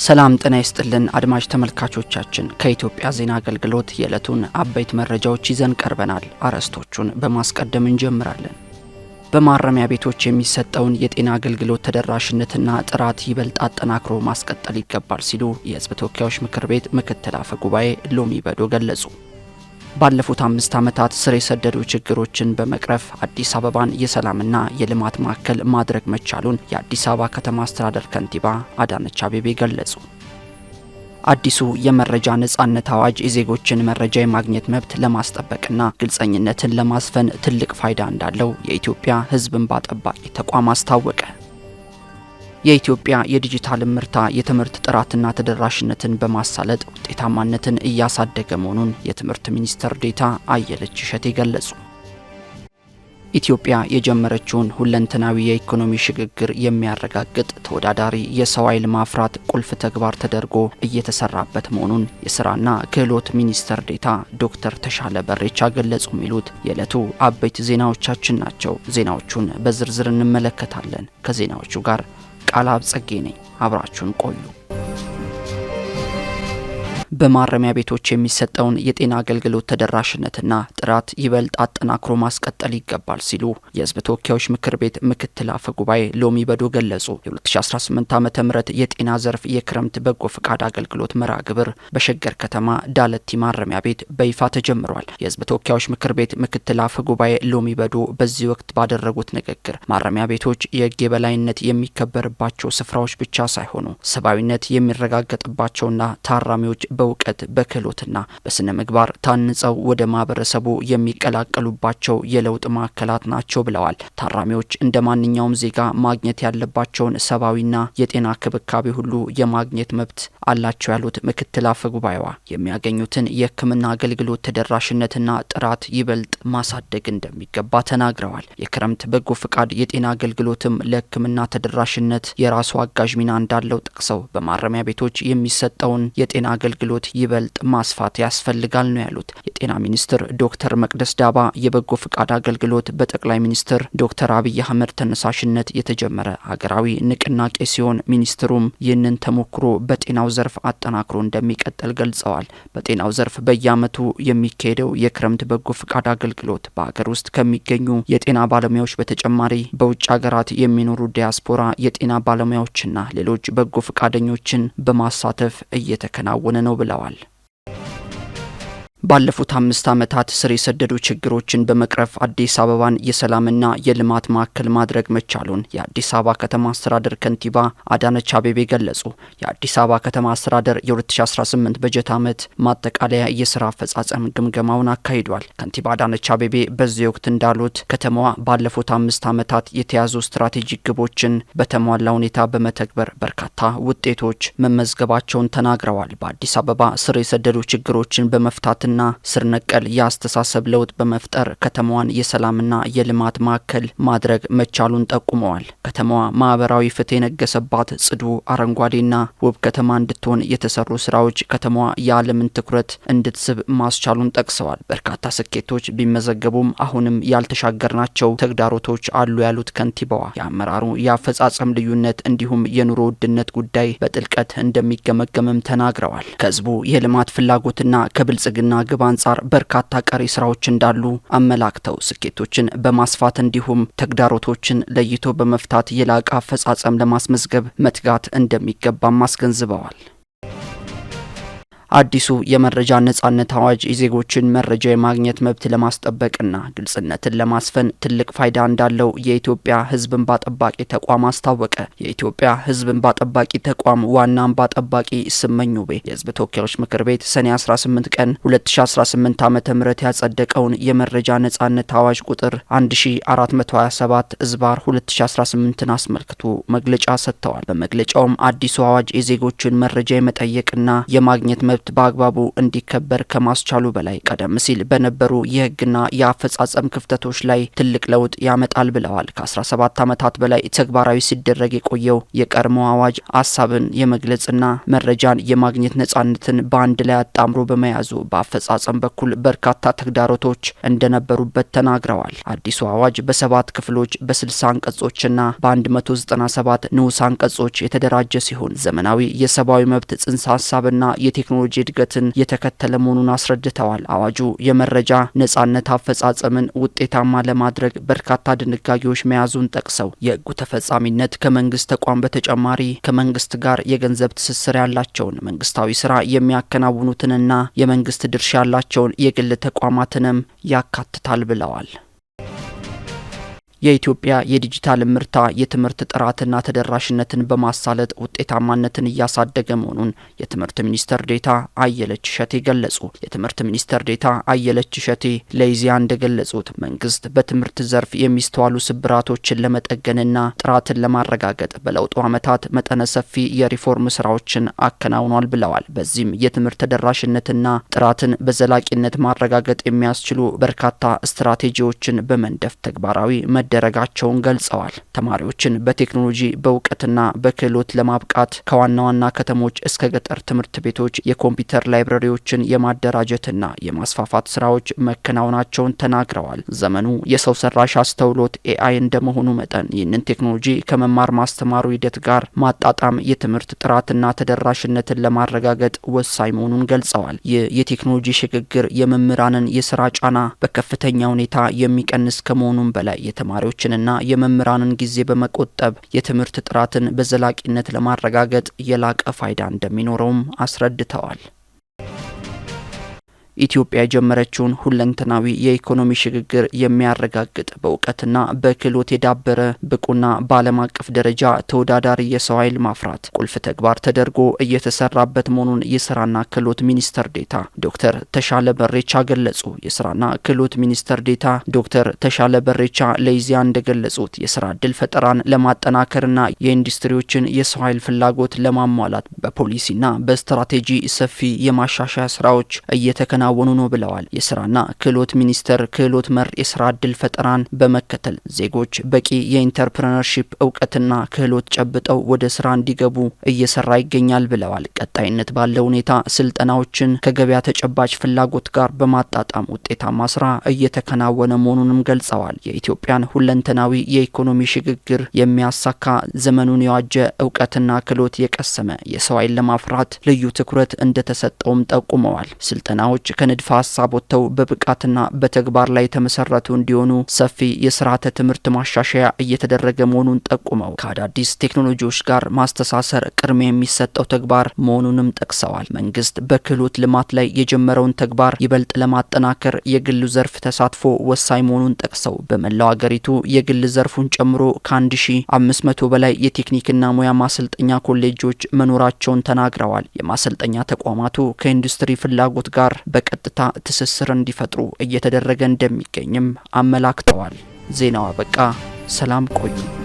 ሰላም ጤና ይስጥልን አድማጭ ተመልካቾቻችን ከኢትዮጵያ ዜና አገልግሎት የዕለቱን አበይት መረጃዎች ይዘን ቀርበናል። አርዕስቶቹን በማስቀደም እንጀምራለን። በማረሚያ ቤቶች የሚሰጠውን የጤና አገልግሎት ተደራሽነትና ጥራት ይበልጥ አጠናክሮ ማስቀጠል ይገባል ሲሉ የሕዝብ ተወካዮች ምክር ቤት ምክትል አፈ ጉባኤ ሎሚ በዶ ገለጹ። ባለፉት 5 ዓመታት ስር የሰደዱ ችግሮችን በመቅረፍ አዲስ አበባን የሰላምና የልማት ማዕከል ማድረግ መቻሉን የአዲስ አበባ ከተማ አስተዳደር ከንቲባ አዳነች አቤቤ ገለጹ። አዲሱ የመረጃ ነጻነት አዋጅ የዜጎችን መረጃ የማግኘት መብት ለማስጠበቅና ግልጸኝነትን ለማስፈን ትልቅ ፋይዳ እንዳለው የኢትዮጵያ ሕዝብ እንባ ጠባቂ ተቋም አስታወቀ። የኢትዮጵያ የዲጂታል ምርታ የትምህርት ጥራትና ተደራሽነትን በማሳለጥ ውጤታማነትን እያሳደገ መሆኑን የትምህርት ሚኒስትር ዴኤታ አየለች እሸቴ ገለጹ። ኢትዮጵያ የጀመረችውን ሁለንተናዊ የኢኮኖሚ ሽግግር የሚያረጋግጥ ተወዳዳሪ የሰው ኃይል ማፍራት ቁልፍ ተግባር ተደርጎ እየተሰራበት መሆኑን የስራና ክህሎት ሚኒስትር ዴኤታ ዶክተር ተሻለ በሬቻ ገለጹ። የሚሉት የዕለቱ አበይት ዜናዎቻችን ናቸው። ዜናዎቹን በዝርዝር እንመለከታለን። ከዜናዎቹ ጋር ቃላብ ጸጌ ነኝ። አብራችሁን ቆዩ። በማረሚያ ቤቶች የሚሰጠውን የጤና አገልግሎት ተደራሽነትና ጥራት ይበልጥ አጠናክሮ ማስቀጠል ይገባል ሲሉ የሕዝብ ተወካዮች ምክር ቤት ምክትል አፈ ጉባኤ ሎሚ በዶ ገለጹ። የ2018 ዓ.ም የጤና ዘርፍ የክረምት በጎ ፍቃድ አገልግሎት መርሃ ግብር በሸገር ከተማ ዳለቲ ማረሚያ ቤት በይፋ ተጀምሯል። የሕዝብ ተወካዮች ምክር ቤት ምክትል አፈ ጉባኤ ሎሚ በዶ በዚህ ወቅት ባደረጉት ንግግር ማረሚያ ቤቶች የሕግ የበላይነት የሚከበርባቸው ስፍራዎች ብቻ ሳይሆኑ ሰብአዊነት የሚረጋገጥባቸውና ታራሚዎች በእውቀት በክህሎትና በስነ ምግባር ታንጸው ወደ ማህበረሰቡ የሚቀላቀሉባቸው የለውጥ ማዕከላት ናቸው ብለዋል። ታራሚዎች እንደ ማንኛውም ዜጋ ማግኘት ያለባቸውን ሰብአዊና የጤና ክብካቤ ሁሉ የማግኘት መብት አላቸው ያሉት ምክትል አፈ ጉባኤዋ የሚያገኙትን የሕክምና አገልግሎት ተደራሽነትና ጥራት ይበልጥ ማሳደግ እንደሚገባ ተናግረዋል። የክረምት በጎ ፍቃድ የጤና አገልግሎትም ለሕክምና ተደራሽነት የራሱ አጋዥ ሚና እንዳለው ጠቅሰው በማረሚያ ቤቶች የሚሰጠውን የጤና አገልግሎት ይበልጥ ማስፋት ያስፈልጋል ነው ያሉት። የጤና ሚኒስትር ዶክተር መቅደስ ዳባ የበጎ ፍቃድ አገልግሎት በጠቅላይ ሚኒስትር ዶክተር አብይ አህመድ ተነሳሽነት የተጀመረ ሀገራዊ ንቅናቄ ሲሆን ሚኒስትሩም ይህንን ተሞክሮ በጤናው ዘርፍ አጠናክሮ እንደሚቀጥል ገልጸዋል። በጤናው ዘርፍ በየዓመቱ የሚካሄደው የክረምት በጎ ፍቃድ አገልግሎት በሀገር ውስጥ ከሚገኙ የጤና ባለሙያዎች በተጨማሪ በውጭ ሀገራት የሚኖሩ ዲያስፖራ የጤና ባለሙያዎችና ሌሎች በጎ ፍቃደኞችን በማሳተፍ እየተከናወነ ነው ብለዋል። ባለፉት 5 ዓመታት ስር የሰደዱ ችግሮችን በመቅረፍ አዲስ አበባን የሰላምና የልማት ማዕከል ማድረግ መቻሉን የአዲስ አበባ ከተማ አስተዳደር ከንቲባ አዳነች አቤቤ ገለጹ። የአዲስ አበባ ከተማ አስተዳደር የ2018 በጀት ዓመት ማጠቃለያ የስራ አፈጻጸም ግምገማውን አካሂዷል። ከንቲባ አዳነች አቤቤ በዚህ ወቅት እንዳሉት ከተማዋ ባለፉት 5 ዓመታት የተያዙ ስትራቴጂክ ግቦችን በተሟላ ሁኔታ በመተግበር በርካታ ውጤቶች መመዝገባቸውን ተናግረዋል። በአዲስ አበባ ስር የሰደዱ ችግሮችን በመፍታት ና ስር ነቀል የአስተሳሰብ ለውጥ በመፍጠር ከተማዋን የሰላምና የልማት ማዕከል ማድረግ መቻሉን ጠቁመዋል። ከተማዋ ማህበራዊ ፍትህ የነገሰባት ጽዱ፣ አረንጓዴና ውብ ከተማ እንድትሆን የተሰሩ ስራዎች ከተማዋ የዓለምን ትኩረት እንድትስብ ማስቻሉን ጠቅሰዋል። በርካታ ስኬቶች ቢመዘገቡም አሁንም ያልተሻገርናቸው ተግዳሮቶች አሉ ያሉት ከንቲባዋ የአመራሩ የአፈጻጸም ልዩነት እንዲሁም የኑሮ ውድነት ጉዳይ በጥልቀት እንደሚገመገምም ተናግረዋል። ከህዝቡ የልማት ፍላጎትና ከብልጽግና ግብ አንጻር በርካታ ቀሪ ስራዎች እንዳሉ አመላክተው ስኬቶችን በማስፋት እንዲሁም ተግዳሮቶችን ለይቶ በመፍታት የላቀ አፈጻጸም ለማስመዝገብ መትጋት እንደሚገባም አስገንዝበዋል። አዲሱ የመረጃ ነጻነት አዋጅ የዜጎችን መረጃ የማግኘት መብት ለማስጠበቅና ግልጽነትን ለማስፈን ትልቅ ፋይዳ እንዳለው የኢትዮጵያ ሕዝብ እንባ ጠባቂ ተቋም አስታወቀ። የኢትዮጵያ ሕዝብ እንባ ጠባቂ ተቋም ዋና እንባ ጠባቂ ስመኝ ውቤ የሕዝብ ተወካዮች ምክር ቤት ሰኔ 18 ቀን 2018 ዓ.ም ያጸደቀውን የመረጃ ነጻነት አዋጅ ቁጥር 1427/2018ን አስመልክቶ መግለጫ ሰጥተዋል። በመግለጫውም አዲሱ አዋጅ የዜጎችን መረጃ የመጠየቅና የማግኘት መብት በአግባቡ እንዲከበር ከማስቻሉ በላይ ቀደም ሲል በነበሩ የህግና የአፈጻጸም ክፍተቶች ላይ ትልቅ ለውጥ ያመጣል ብለዋል። ከ17 ዓመታት በላይ ተግባራዊ ሲደረግ የቆየው የቀድሞ አዋጅ ሀሳብን የመግለጽና መረጃን የማግኘት ነጻነትን በአንድ ላይ አጣምሮ በመያዙ በአፈጻጸም በኩል በርካታ ተግዳሮቶች እንደነበሩበት ተናግረዋል። አዲሱ አዋጅ በ7 ክፍሎች በ60 አንቀጾችና በ197 ንዑስ አንቀጾች የተደራጀ ሲሆን ዘመናዊ የሰብአዊ መብት ጽንሰ ሀሳብና የቴክኖሎጂ እድገትን የተከተለ መሆኑን አስረድተዋል። አዋጁ የመረጃ ነጻነት አፈጻጸምን ውጤታማ ለማድረግ በርካታ ድንጋጌዎች መያዙን ጠቅሰው የህጉ ተፈጻሚነት ከመንግስት ተቋም በተጨማሪ ከመንግስት ጋር የገንዘብ ትስስር ያላቸውን መንግስታዊ ስራ የሚያከናውኑትንና የመንግስት ድርሻ ያላቸውን የግል ተቋማትንም ያካትታል ብለዋል። የኢትዮጵያ የዲጂታል ምርታ የትምህርት ጥራትና ተደራሽነትን በማሳለጥ ውጤታማነትን እያሳደገ መሆኑን የትምህርት ሚኒስትር ዴኤታ አየለች እሸቴ ገለጹ። የትምህርት ሚኒስትር ዴኤታ አየለች እሸቴ ለኢዜአ እንደገለጹት መንግስት በትምህርት ዘርፍ የሚስተዋሉ ስብራቶችን ለመጠገንና ጥራትን ለማረጋገጥ በለውጡ ዓመታት መጠነ ሰፊ የሪፎርም ስራዎችን አከናውኗል ብለዋል። በዚህም የትምህርት ተደራሽነትና ጥራትን በዘላቂነት ማረጋገጥ የሚያስችሉ በርካታ ስትራቴጂዎችን በመንደፍ ተግባራዊ መደረጋቸውን ገልጸዋል። ተማሪዎችን በቴክኖሎጂ በእውቀትና በክህሎት ለማብቃት ከዋና ዋና ከተሞች እስከ ገጠር ትምህርት ቤቶች የኮምፒውተር ላይብረሪዎችን የማደራጀትና የማስፋፋት ስራዎች መከናወናቸውን ተናግረዋል። ዘመኑ የሰው ሰራሽ አስተውሎት ኤአይ እንደመሆኑ መጠን ይህንን ቴክኖሎጂ ከመማር ማስተማሩ ሂደት ጋር ማጣጣም የትምህርት ጥራትና ተደራሽነትን ለማረጋገጥ ወሳኝ መሆኑን ገልጸዋል። ይህ የቴክኖሎጂ ሽግግር የመምህራንን የስራ ጫና በከፍተኛ ሁኔታ የሚቀንስ ከመሆኑም በላይ የተማሪዎችንና የመምህራንን ጊዜ በመቆጠብ የትምህርት ጥራትን በዘላቂነት ለማረጋገጥ የላቀ ፋይዳ እንደሚኖረውም አስረድተዋል። ኢትዮጵያ የጀመረችውን ሁለንተናዊ የኢኮኖሚ ሽግግር የሚያረጋግጥ በእውቀትና በክህሎት የዳበረ ብቁና በዓለም አቀፍ ደረጃ ተወዳዳሪ የሰው ኃይል ማፍራት ቁልፍ ተግባር ተደርጎ እየተሰራበት መሆኑን የስራና ክህሎት ሚኒስትር ዴኤታ ዶክተር ተሻለ በሬቻ ገለጹ። የስራና ክህሎት ሚኒስትር ዴኤታ ዶክተር ተሻለ በሬቻ ለኢዜአ እንደገለጹት የስራ ዕድል ፈጠራን ለማጠናከርና የኢንዱስትሪዎችን የሰው ኃይል ፍላጎት ለማሟላት በፖሊሲና በስትራቴጂ ሰፊ የማሻሻያ ስራዎች እየተከናወኑ ነው ብለዋል። የስራና ክህሎት ሚኒስቴር ክህሎት መር የስራ ዕድል ፈጠራን በመከተል ዜጎች በቂ የኢንተርፕረነርሺፕ እውቀትና ክህሎት ጨብጠው ወደ ስራ እንዲገቡ እየሰራ ይገኛል ብለዋል። ቀጣይነት ባለው ሁኔታ ስልጠናዎችን ከገበያ ተጨባጭ ፍላጎት ጋር በማጣጣም ውጤታማ ስራ እየተከናወነ መሆኑንም ገልጸዋል። የኢትዮጵያን ሁለንተናዊ የኢኮኖሚ ሽግግር የሚያሳካ ዘመኑን የዋጀ እውቀትና ክህሎት የቀሰመ የሰው ኃይል ለማፍራት ልዩ ትኩረት እንደተሰጠውም ጠቁመዋል። ስልጠናዎች ከንድፈ ሀሳብ ወጥተው በብቃትና በተግባር ላይ የተመሰረቱ እንዲሆኑ ሰፊ የስርዓተ ትምህርት ማሻሻያ እየተደረገ መሆኑን ጠቁመው ከአዳዲስ ቴክኖሎጂዎች ጋር ማስተሳሰር ቅድሚያ የሚሰጠው ተግባር መሆኑንም ጠቅሰዋል። መንግስት በክህሎት ልማት ላይ የጀመረውን ተግባር ይበልጥ ለማጠናከር የግሉ ዘርፍ ተሳትፎ ወሳኝ መሆኑን ጠቅሰው በመላው ሀገሪቱ የግል ዘርፉን ጨምሮ ከ1500 በላይ የቴክኒክና ሙያ ማሰልጠኛ ኮሌጆች መኖራቸውን ተናግረዋል። የማሰልጠኛ ተቋማቱ ከኢንዱስትሪ ፍላጎት ጋር በቀጥታ ትስስር እንዲፈጥሩ እየተደረገ እንደሚገኝም አመላክተዋል። ዜናው አበቃ። ሰላም ቆዩ።